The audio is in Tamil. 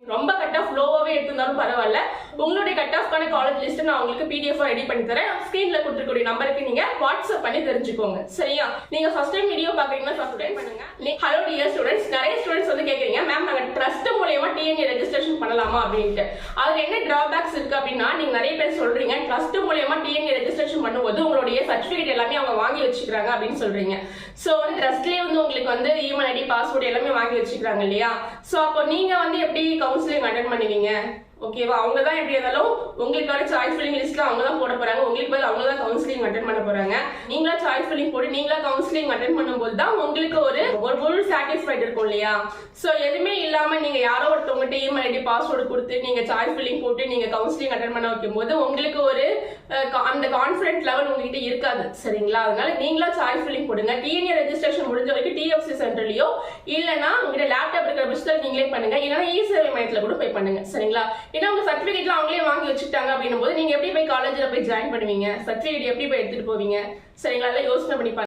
ரொம்ப கட் ஆஃப் லோவாவே எடுத்திருந்தாலும் பரவாயில்ல, உங்களுடைய கட் ஆஃப்கான காலேஜ் லிஸ்ட் நான் உங்களுக்கு பிடிஎஃப் ரெடி பண்ணி தரேன். ஸ்கிரீன்ல கொடுத்துக்கூடிய நம்பருக்கு நீங்க வாட்ஸ்அப் பண்ணி தெரிஞ்சுக்கோங்க. சரியா? நீங்க ஃபர்ஸ்ட் டைம் வீடியோ பாக்குறீங்கன்னா சப்ஸ்கிரைப் பண்ணுங்க. ஹலோ டியர் ஸ்டூடெண்ட்ஸ், நிறைய ஸ்டூடெண்ட்ஸ் வந்து கேக்குறீங்க, மேம் நாங்க ட்ரஸ்ட் மூலமா டிஎன்ஏ ரெஜிஸ்ட்ரேஷன் பண்ணலாமா அப்படின்ட்டு. அதுல என்ன டிராபேக்ஸ் இருக்கு அப்படின்னா, நீங்க நிறைய பேர் சொல்றீங்க ட்ரஸ்ட் மூலமா டிஎன்ஏ ரெஜிஸ்ட்ரேஷன் பண்ணும்போது உங்களுடைய சர்டிபிகேட் எல்லாமே அவங்க வாங்கி வச்சுக்கிறாங்க அப்படின்னு சொல்றீங்க. சோ வந்து ட்ரஸ்ட்லயே வந்து உங்களுக்கு வந்து இமெயில் ஐடி பாஸ்வேர்ட் எல்லாமே வாங்கி வச்சுக்கிறாங்க இல்லையா? சோ அப்போ நீங்க வந்து எப்படி கவுன்சிலிங் அட்டெண்ட் பண்ணுவீங்க? ஓகேவா? அவங்க தான் எப்படி இருந்தாலும் உங்களுக்கான சாய்ஸ் ஃபில்லிங் லிஸ்ட்ல அவங்க தான் போட போறாங்க. உங்களுக்கு பதில் அவங்க தான் கவுன்சிலிங் அட்டெண்ட் பண்ண போறாங்க. நீங்களா சாய்ஸ் ஃபில்லிங் போட்டு நீங்களா கவுன்சிலிங் அட்டெண்ட் பண்ணும்போது தான் உங்களுக்கு ஒரு ஃபுல் சாட்டிஸ்ஃபைட் இருக்கும் இல்லையா? சோ எதுவுமே இல்லாம நீங்க யாரோ ஒருத்தவங்ககிட்ட இமெயில் ஐடி பாஸ்வேர்டு கொடுத்து நீங்க சாய்ஸ் ஃபில்லிங் போட்டு நீங்க கவுன்சிலிங் அட்டெண்ட் பண்ண வைக்கும் போது உங்களுக்கு ஒரு அந்த கான்ஃபிடன்ட் லெவல் உங்ககிட்ட இருக்காது. சரிங்களா? அதனால நீங்களா சாய்ஸ் ஃபில்லிங் போடுங்க. டிஎன்ஏ ரெஜிஸ்ட்ரேஷன் முடிஞ்ச வரைக்கும் டிஎஃப்சி சென்டர்லயோ இல்லனா உங்க லேப்டாப் இருக்கிற பட்சத்தில் நீங்களே பண்ணுங்க. இல்லனா இ-சேவை மையத்துல கூட போய் பண்ணுங்க. சரிங்களா? ஏன்னா உங்க சர்டிபிகேட்லாம் அவங்களே வாங்கி வச்சுட்டாங்க அப்படின்னும் போது நீங்க எப்படி போய் காலேஜ்ல போய் ஜாயின் பண்ணுவீங்க? சர்டிபிகேட் எப்படி போய் எடுத்துட்டு போவீங்க? சரிங்களா? எல்லாம் யோசனை பண்ணி